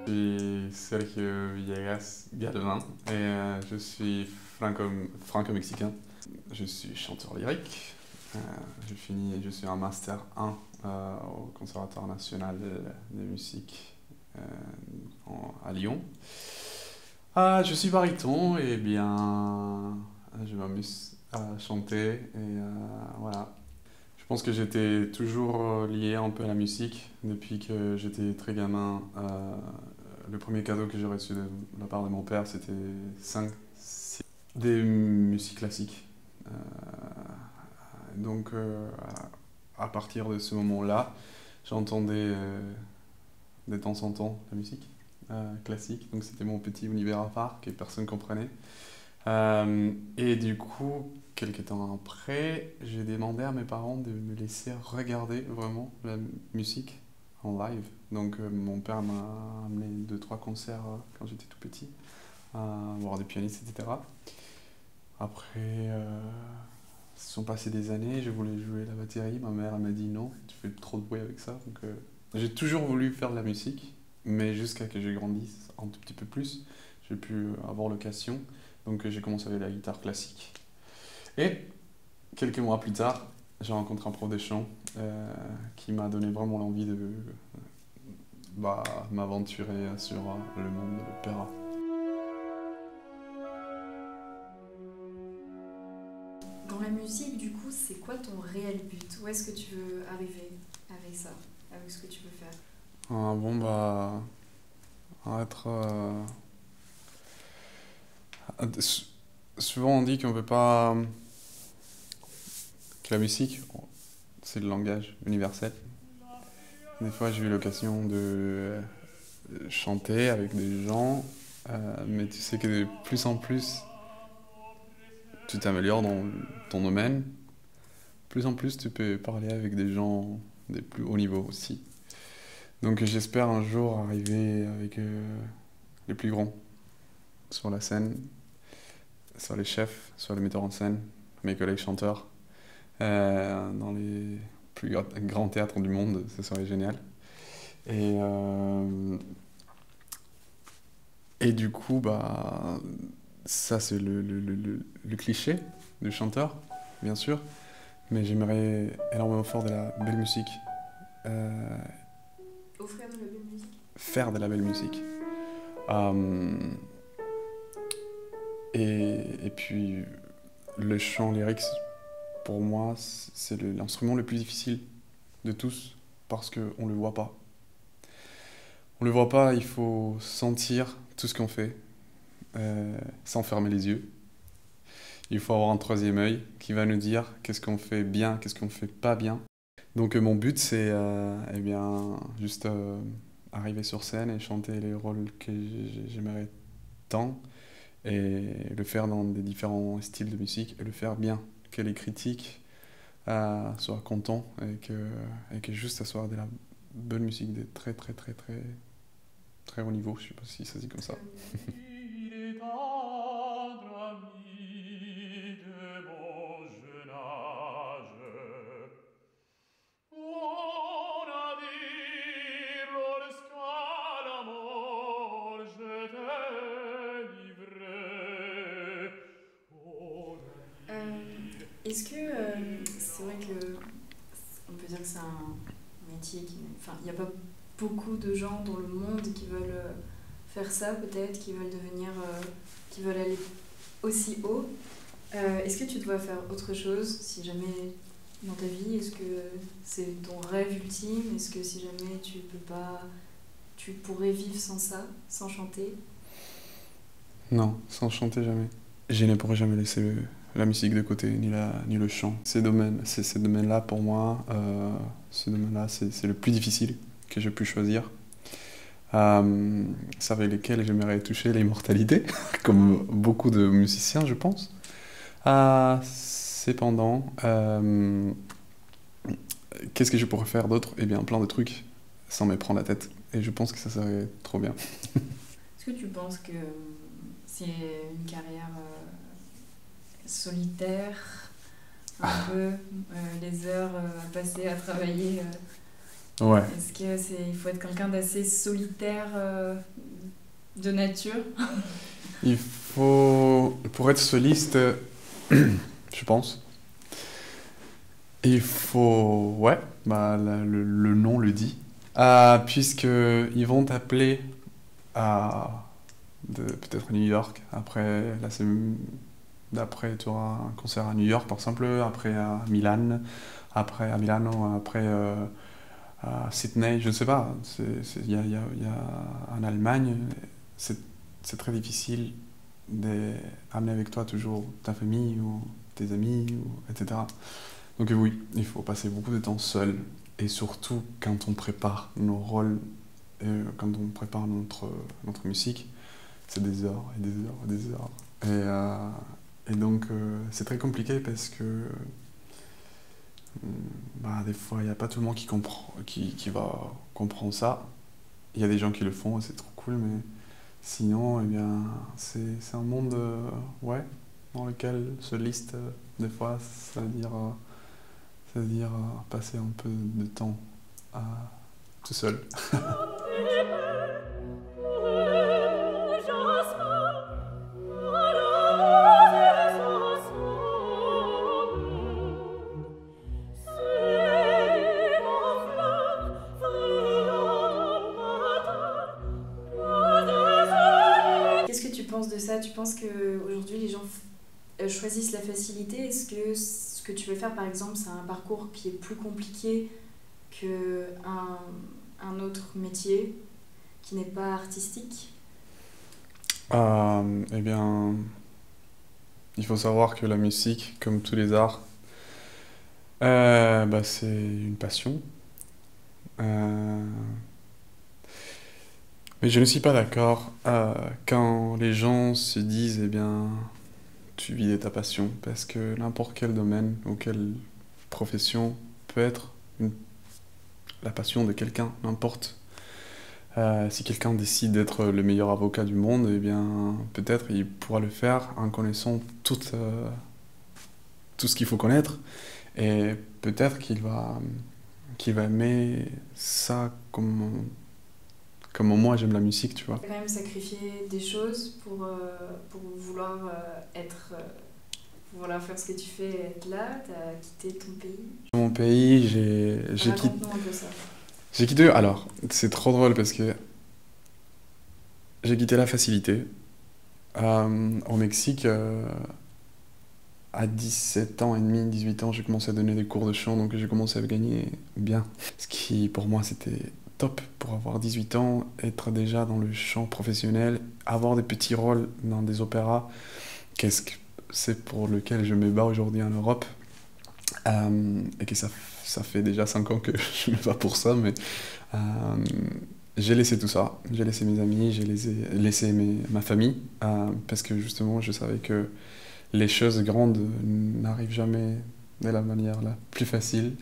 Je suis Sergio Villegas Galvin et je suis franco-mexicain. Je suis chanteur lyrique. Je suis un Master 1 au Conservatoire national de musique à Lyon. Je suis baryton et bien je m'amuse à chanter et voilà. Je pense que j'étais toujours lié un peu à la musique depuis que j'étais très gamin. Le premier cadeau que j'ai reçu de la part de mon père, c'était 5 des musiques classiques. Donc à partir de ce moment-là, j'entendais de temps en temps la musique classique. Donc c'était mon petit univers à part que personne ne comprenait. Et du coup, quelques temps après, j'ai demandé à mes parents de me laisser regarder vraiment la musique en live. Donc mon père m'a amené 2-3 concerts quand j'étais tout petit, voir des pianistes, etc. Après, se sont passées des années, je voulais jouer la batterie, ma mère elle m'a dit non, tu fais trop de bruit avec ça. Donc j'ai toujours voulu faire de la musique, mais jusqu'à que je grandisse un tout petit peu plus, j'ai pu avoir l'occasion. Donc j'ai commencé avec la guitare classique. Et quelques mois plus tard, j'ai rencontré un prof de chant qui m'a donné vraiment l'envie de m'aventurer sur le monde de l'opéra. Dans la musique, du coup, c'est quoi ton réel but? Où est-ce que tu veux arriver avec ça, avec ce que tu veux faire? Être... souvent on dit qu'on veut pas... que la musique, c'est le langage universel. Des fois, j'ai eu l'occasion de chanter avec des gens, mais tu sais que de plus en plus, tu t'améliores dans ton domaine. De plus en plus, tu peux parler avec des gens des plus hauts niveaux aussi. Donc j'espère un jour arriver avec les plus grands sur la scène, soit les chefs, soit les metteurs en scène, mes collègues chanteurs, dans les plus grands théâtres du monde, ce serait génial. Et, et du coup, ça c'est le cliché du chanteur, bien sûr, mais j'aimerais énormément faire de la belle musique. Offrir de la belle musique? Faire de la belle musique. Euh, et puis, le chant lyrique, pour moi, c'est l'instrument le plus difficile de tous, parce qu'on ne le voit pas. On ne le voit pas, il faut sentir tout ce qu'on fait, sans fermer les yeux. Il faut avoir un troisième œil qui va nous dire qu'est-ce qu'on fait bien, qu'est-ce qu'on fait pas bien. Donc mon but, c'est juste arriver sur scène et chanter les rôles que j'aimerais tant, et le faire dans des différents styles de musique et le faire bien, que les critiques soient contents et que juste ça soit de la bonne musique de très très très très très haut niveau. Je sais pas si ça se dit comme ça. Est-ce que c'est vrai que on peut dire que c'est un métier qui, enfin, il n'y a pas beaucoup de gens dans le monde qui veulent faire ça, peut-être, qui veulent devenir, qui veulent aller aussi haut. Est-ce que tu dois faire autre chose si jamais dans ta vie? Est-ce que c'est ton rêve ultime? Est-ce que si jamais tu peux pas, tu pourrais vivre sans ça, sans chanter? Non, sans chanter jamais. Je ne pourrais jamais laisser la musique de côté, ni le chant. Ces domaines-là, pour moi, c'est le plus difficile que j'ai pu choisir. C'est avec lesquels j'aimerais toucher l'immortalité, comme beaucoup de musiciens, je pense. Cependant, qu'est-ce que je pourrais faire d'autre? Eh bien, plein de trucs, sans me prendre la tête. Et je pense que ça serait trop bien. Est-ce que tu penses que c'est une carrière solitaire, un peu, les heures à passer à travailler Ouais. Est-ce que il faut être quelqu'un d'assez solitaire de nature? Il faut, pour être soliste, je pense, il faut, ouais, bah, le nom le dit, puisque ils vont t'appeler à peut-être New York. Après, là, d'après, tu auras un concert à New York, par exemple, après à Milan, après à Milano, après à Sydney, je ne sais pas. Il y a, en Allemagne, c'est c'est très difficile d'amener avec toi toujours ta famille ou tes amis, etc. Donc oui, il faut passer beaucoup de temps seul. Et surtout quand on prépare nos rôles, quand on prépare notre musique, c'est des heures et des heures et des heures. Et donc c'est très compliqué parce que bah, des fois il n'y a pas tout le monde qui comprend, qui va comprendre ça. Il y a des gens qui le font et c'est trop cool, mais sinon, eh bien, c'est un monde ouais, dans lequel soliste, des fois, ça veut dire passer un peu de temps à, tout seul. Qu'est-ce que tu penses de ça? Tu penses qu'aujourd'hui les gens choisissent la facilité? Est-ce que ce que tu veux faire par exemple c'est un parcours qui est plus compliqué qu'un un autre métier qui n'est pas artistique? Eh bien, il faut savoir que la musique, comme tous les arts, bah, c'est une passion. Euh, mais je ne suis pas d'accord quand les gens se disent, eh bien, tu vis de ta passion, parce que n'importe quel domaine ou quelle profession peut être la passion de quelqu'un, n'importe. Si quelqu'un décide d'être le meilleur avocat du monde, eh bien, peut-être il pourra le faire en connaissant tout ce qu'il faut connaître, et peut-être qu'il va aimer ça comme moi j'aime la musique, tu vois. Tu as quand même sacrifié des choses pour vouloir pour vouloir faire ce que tu fais, être là, tu as quitté ton pays. Mon pays, j'ai quitté. Raconte-nous un peu ça. J'ai quitté. Alors, c'est trop drôle parce que j'ai quitté la facilité. Au Mexique, à 17 ans et demi, 18 ans, j'ai commencé à donner des cours de chant, donc j'ai commencé à gagner bien. Ce qui, pour moi, c'était top pour avoir 18 ans, être déjà dans le chant professionnel, avoir des petits rôles dans des opéras. Qu'est-ce que c'est pour lequel je me bats aujourd'hui en Europe. Et que ça fait déjà 5 ans que je me bats pour ça, mais euh, j'ai laissé tout ça. J'ai laissé mes amis, j'ai laissé ma famille, parce que justement, je savais que les choses grandes n'arrivent jamais de la manière la plus facile.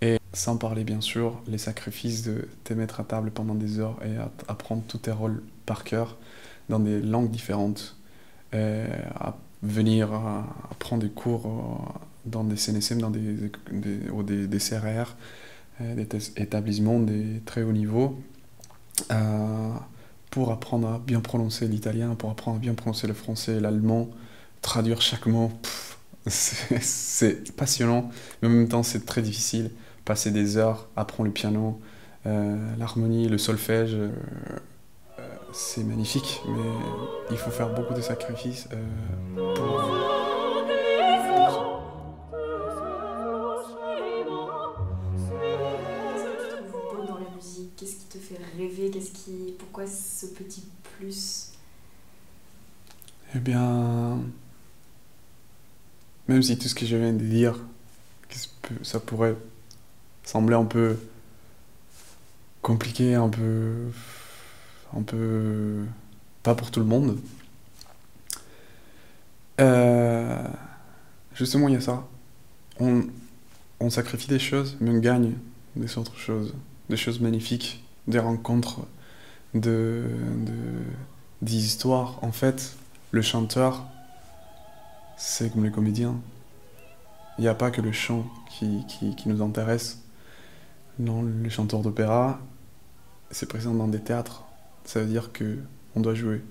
Et sans parler, bien sûr, les sacrifices de te mettre à table pendant des heures et apprendre tous tes rôles par cœur dans des langues différentes. Et à venir prendre des cours dans des CNSM, ou des CRR, des établissements de très haut niveau, euh, pour apprendre à bien prononcer l'italien, pour apprendre à bien prononcer le français, l'allemand, traduire chaque mot. C'est passionnant, mais en même temps c'est très difficile. Passer des heures, apprendre le piano, l'harmonie, le solfège, c'est magnifique, mais il faut faire beaucoup de sacrifices pour... Qu'est-ce que tu trouves beau dans la musique? Qu'est-ce qui te fait rêver? Pourquoi ce petit plus? Eh bien, même si tout ce que je viens de dire, ça pourrait sembler un peu compliqué, un peu pas pour tout le monde. Euh, Justement, il y a ça. On, on sacrifie des choses, mais on gagne des autres choses, des choses magnifiques, des rencontres, de, de- des histoires. En fait, le chanteur, c'est comme les comédiens. Il n'y a pas que le chant qui nous intéresse. Non, le chanteur d'opéra, c'est présent dans des théâtres. Ça veut dire que on doit jouer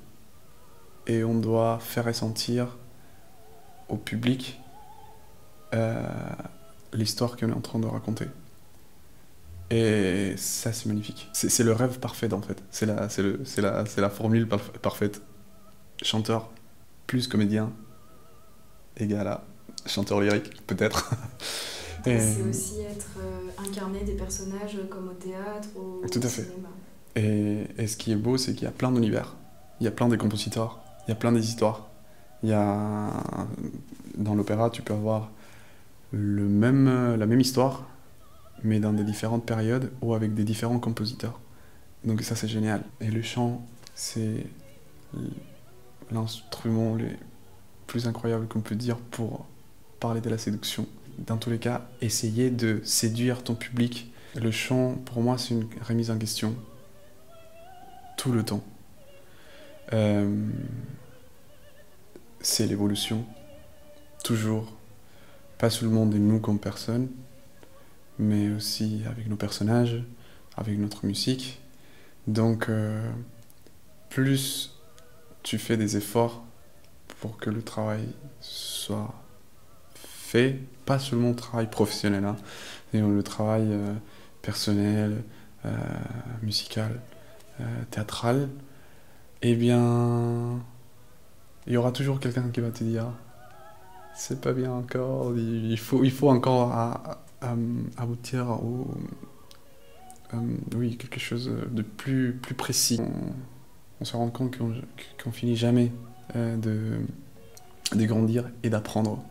et on doit faire ressentir au public euh, l'histoire qu'on est en train de raconter. Et ça, c'est magnifique. C'est le rêve parfait, en fait. C'est la formule parfaite. Chanteur plus comédien égale à chanteur lyrique, peut-être. Et C'est aussi être incarné des personnages comme au théâtre ou tout au à fait. cinéma. Et ce qui est beau, c'est qu'il y a plein d'univers. Il y a plein de compositeurs. Il y a plein des histoires. Il y a... Dans l'opéra, tu peux avoir la même histoire, mais dans des différentes périodes ou avec des différents compositeurs. Donc ça, c'est génial. Et le chant, c'est l'instrument le plus incroyable qu'on peut dire pour parler de la séduction. Dans tous les cas, essayer de séduire ton public. Le chant, pour moi, c'est une remise en question. Tout le temps. C'est l'évolution. Toujours. Pas seulement de nous comme personnes, mais aussi avec nos personnages, avec notre musique. Donc, plus tu fais des efforts pour que le travail soit fait, pas seulement le travail professionnel, hein, mais le travail personnel, musical, théâtral, eh bien, il y aura toujours quelqu'un qui va te dire c'est pas bien encore, il faut encore aboutir au, oui, quelque chose de plus précis. On se rend compte qu'on finit jamais de grandir et d'apprendre.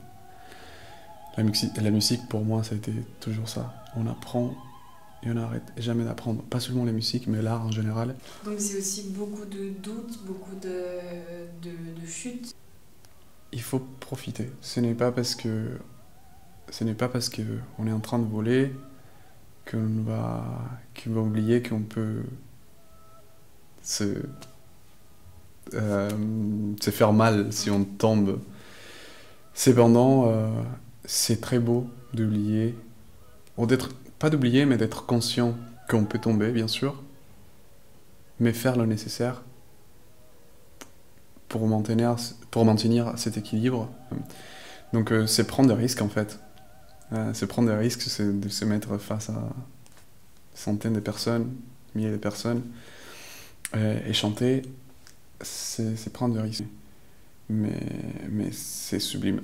La musique, pour moi, ça a été toujours ça. On apprend et on n'arrête jamais d'apprendre. Pas seulement la musique, mais l'art en général. Donc c'est aussi beaucoup de doutes, beaucoup de chutes. Il faut profiter. Ce n'est pas parce que on est en train de voler qu'on va oublier qu'on peut se faire mal si on tombe. Cependant, c'est très beau d'oublier, ou pas d'oublier, mais d'être conscient qu'on peut tomber, bien sûr, mais faire le nécessaire pour maintenir cet équilibre. Donc c'est prendre des risques, en fait. C'est prendre des risques, c'est de se mettre face à centaines de personnes, milliers de personnes, et chanter, c'est prendre des risques. Mais c'est sublime.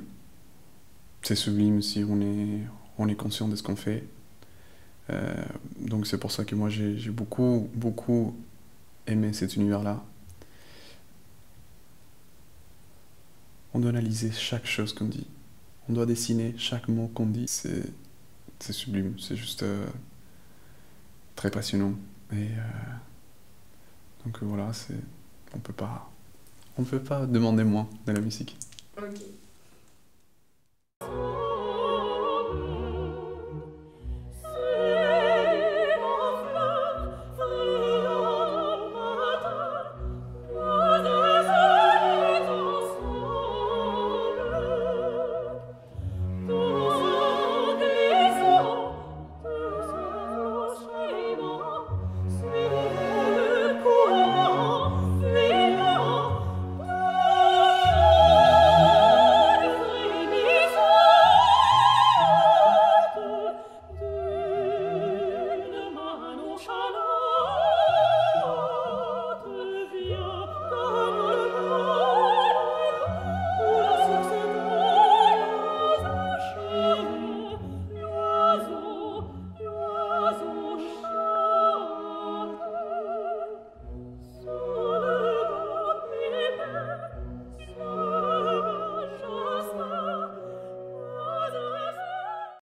C'est sublime si on est conscient de ce qu'on fait. Donc c'est pour ça que moi j'ai beaucoup aimé cet univers-là. On doit analyser chaque chose qu'on dit. On doit dessiner chaque mot qu'on dit. C'est sublime, c'est juste très passionnant. Et donc voilà, on peut pas demander moins de la musique. Ok.